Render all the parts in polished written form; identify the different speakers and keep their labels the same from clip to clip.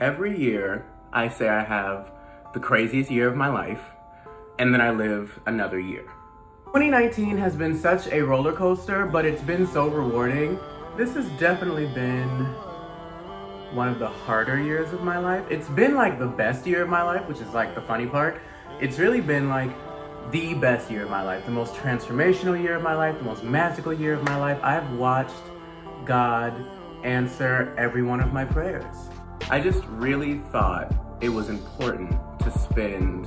Speaker 1: Every year, I say I have the craziest year of my life, and then I live another year. 2019 has been such a roller coaster, but it's been so rewarding. This has definitely been one of the harder years of my life. It's been like the best year of my life, which is like the funny part. It's really been like the best year of my life, the most transformational year of my life, the most magical year of my life. I've watched God answer every one of my prayers. I just really thought it was important to spend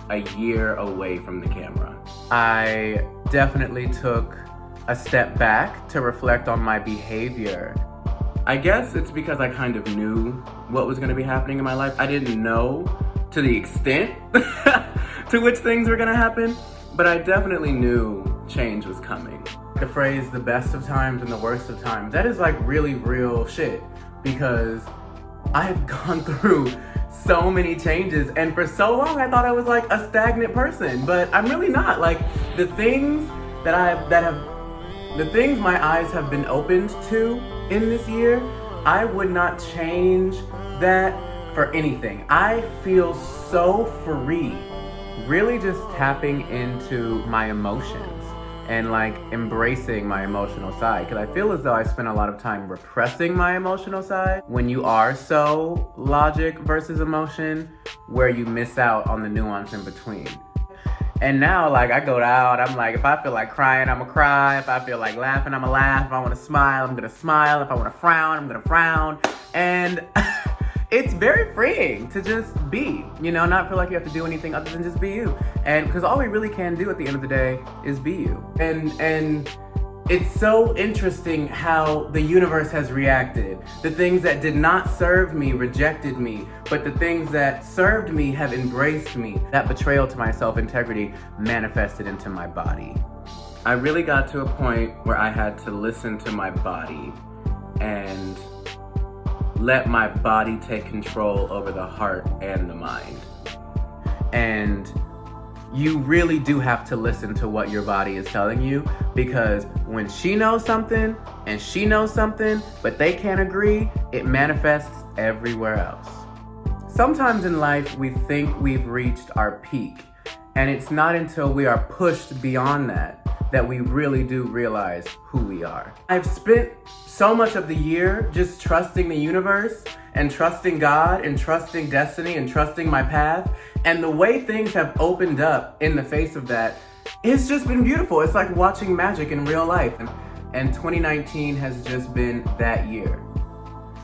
Speaker 1: a year away from the camera. I definitely took a step back to reflect on my behavior. I guess it's because I kind of knew what was gonna be happening in my life. I didn't know to the extent to which things were gonna happen, but I definitely knew change was coming. The phrase, the best of times and the worst of times, that is like really real shit, because I've gone through so many changes, and for so long I thought I was like a stagnant person, but I'm really not. Like the things the things my eyes have been opened to in this year, I would not change that for anything. I feel so free, really just tapping into my emotions and like embracing my emotional side, because I feel as though I spent a lot of time repressing my emotional side when you are so logic versus emotion, where you miss out on the nuance in between. And now, like, I go out, I'm like, if I feel like crying, I'm gonna cry. If I feel like laughing, I'm gonna laugh. If I wanna smile, I'm gonna smile. If I wanna frown, I'm gonna frown. And it's very freeing to just be, not feel like you have to do anything other than just be you. And because all we really can do at the end of the day is be you. And it's so interesting how the universe has reacted. The things that did not serve me rejected me, but the things that served me have embraced me. That betrayal to my self-integrity manifested into my body. I really got to a point where I had to listen to my body and let my body take control over the heart and the mind. And you really do have to listen to what your body is telling you, because when she knows something and she knows something, but they can't agree, it manifests everywhere else. Sometimes in life, we think we've reached our peak, and it's not until we are pushed beyond that we really do realize who we are. I've spent so much of the year just trusting the universe and trusting God and trusting destiny and trusting my path. And the way things have opened up in the face of that, it's just been beautiful. It's like watching magic in real life. And 2019 has just been that year.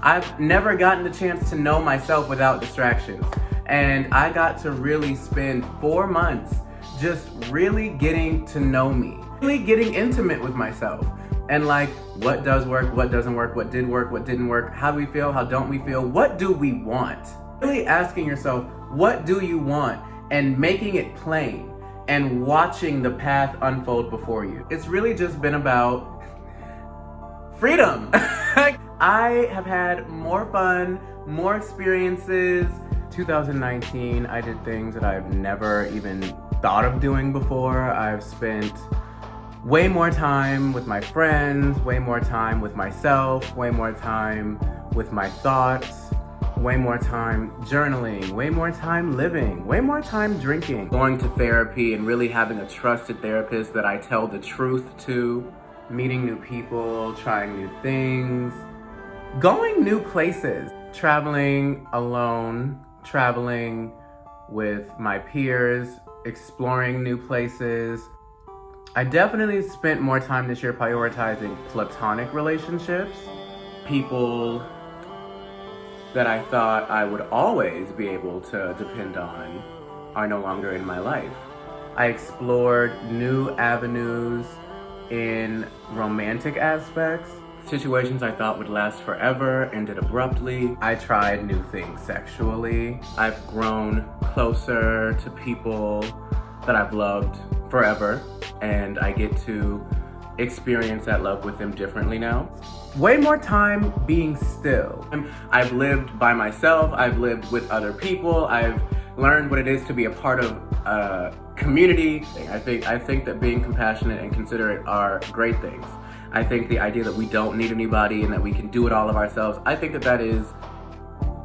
Speaker 1: I've never gotten the chance to know myself without distractions. And I got to really spend 4 months just really getting to know me, really getting intimate with myself. And like, what does work, what doesn't work, what did work, what didn't work, how do we feel, how don't we feel, what do we want? Really asking yourself, what do you want? And making it plain and watching the path unfold before you. It's really just been about freedom. I have had more fun, more experiences. 2019, I did things that I've never even thought of doing before. I've spent way more time with my friends, way more time with myself, way more time with my thoughts, way more time journaling, way more time living, way more time drinking. Going to therapy and really having a trusted therapist that I tell the truth to, meeting new people, trying new things, going new places, traveling alone, traveling with my peers, exploring new places. I definitely spent more time this year prioritizing platonic relationships. People that I thought I would always be able to depend on are no longer in my life. I explored new avenues in romantic aspects. Situations I thought would last forever ended abruptly. I tried new things sexually. I've grown closer to people that I've loved forever, and I get to experience that love with them differently now. Way more time being still. I've lived by myself, I've lived with other people, I've learned what it is to be a part of a community. I think that being compassionate and considerate are great things. I think the idea that we don't need anybody and that we can do it all of ourselves, I think that is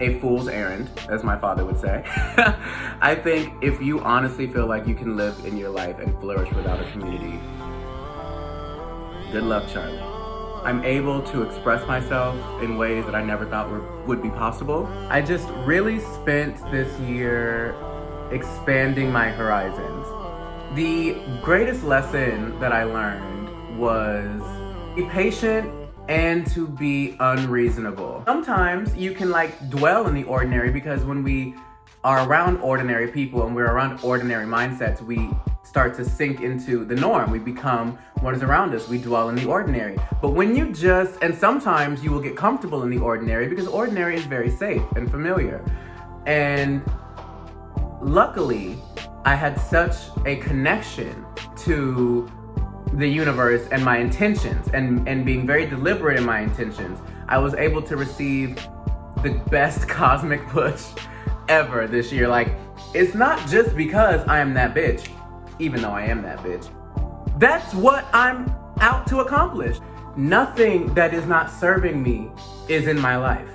Speaker 1: a fool's errand, as my father would say. I think if you honestly feel like you can live in your life and flourish without a community, good luck, Charlie. I'm able to express myself in ways that I never thought would be possible. I just really spent this year expanding my horizons. The greatest lesson that I learned was be patient and to be unreasonable. Sometimes you can dwell in the ordinary, because when we are around ordinary people and we're around ordinary mindsets, we start to sink into the norm. We become what is around us. We dwell in the ordinary. But when you and sometimes you will get comfortable in the ordinary, because ordinary is very safe and familiar. And luckily, I had such a connection to the universe and my intentions, and being very deliberate in my intentions, I was able to receive the best cosmic push ever this year. It's not just because I am that bitch, even though I am that bitch. That's what I'm out to accomplish. Nothing that is not serving me is in my life.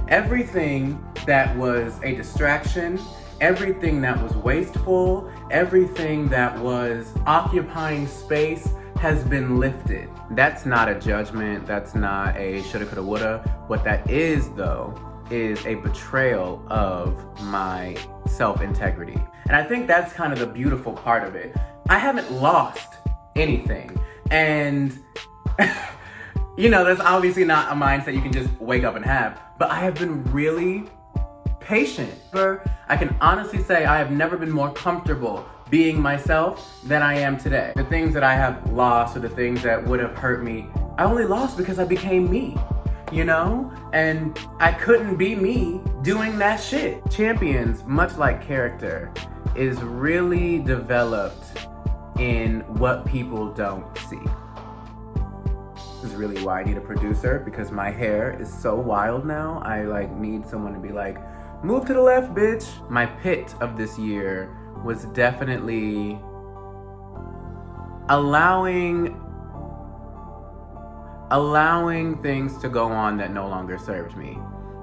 Speaker 1: Everything that was a distraction, everything that was wasteful, everything that was occupying space has been lifted. That's not a judgment. That's not a shoulda, coulda, woulda. What that is, though, is a betrayal of my self-integrity. And I think that's kind of the beautiful part of it. I haven't lost anything. And, that's obviously not a mindset you can just wake up and have. But I have been really patient. I can honestly say I have never been more comfortable being myself than I am today. The things that I have lost, or the things that would have hurt me, I only lost because I became me, And I couldn't be me doing that shit. Champions, much like character, is really developed in what people don't see. This is really why I need a producer, because my hair is so wild now. I need someone to be like, move to the left, bitch. My pit of this year was definitely allowing things to go on that no longer served me.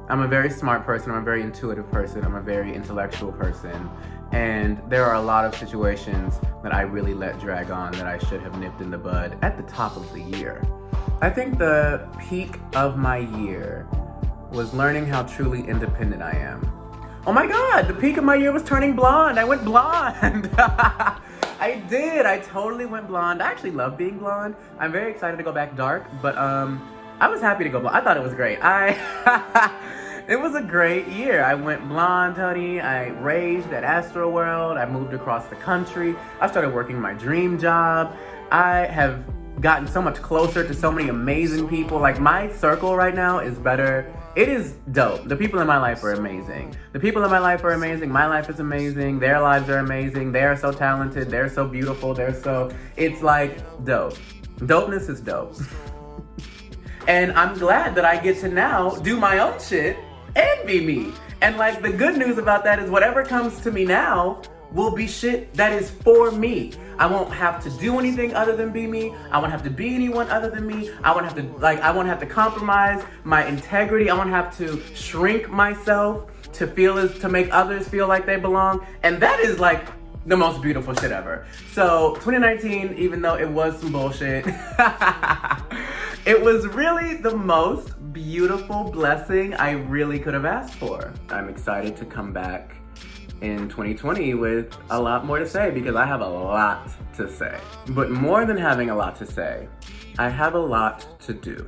Speaker 1: I'm a very smart person. I'm a very intuitive person. I'm a very intellectual person. And there are a lot of situations that I really let drag on that I should have nipped in the bud at the top of the year. I think the peak of my year was learning how truly independent I am. Oh my God, the peak of my year was turning blonde. I went blonde. I did. I totally went blonde. I actually love being blonde. I'm very excited to go back dark, but I was happy to go blonde. I thought it was great. It was a great year. I went blonde, honey. I raged at Astroworld. I moved across the country. I started working my dream job. I have gotten so much closer to so many amazing people. My circle right now is better. It is dope. The people in my life are amazing. The people in my life are amazing. My life is amazing. Their lives are amazing. They are so talented. They're so beautiful. It's dope. Dopeness is dope. And I'm glad that I get to now do my own shit and be me. And the good news about that is whatever comes to me now will be shit that is for me. I won't have to do anything other than be me. I won't have to be anyone other than me. I won't have to compromise my integrity. I won't have to shrink myself to make others feel like they belong. And that is the most beautiful shit ever. So 2019, even though it was some bullshit, it was really the most beautiful blessing I really could have asked for. I'm excited to come back in 2020 with a lot more to say, because I have a lot to say. But more than having a lot to say, I have a lot to do.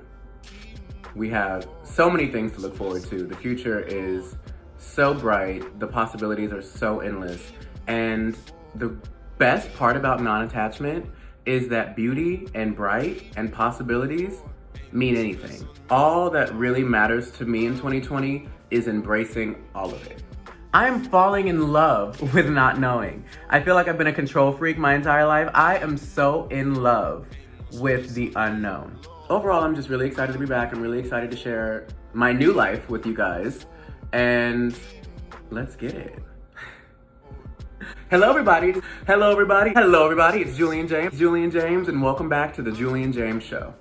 Speaker 1: We have so many things to look forward to. The future is so bright. The possibilities are so endless. And the best part about non-attachment is that beauty and bright and possibilities mean anything. All that really matters to me in 2020 is embracing all of it. I am falling in love with not knowing. I feel like I've been a control freak my entire life. I am so in love with the unknown. Overall, I'm just really excited to be back. I'm really excited to share my new life with you guys. And let's get it. Hello, everybody. Hello, everybody. Hello, everybody. It's Julian James, and welcome back to the Julian James Show.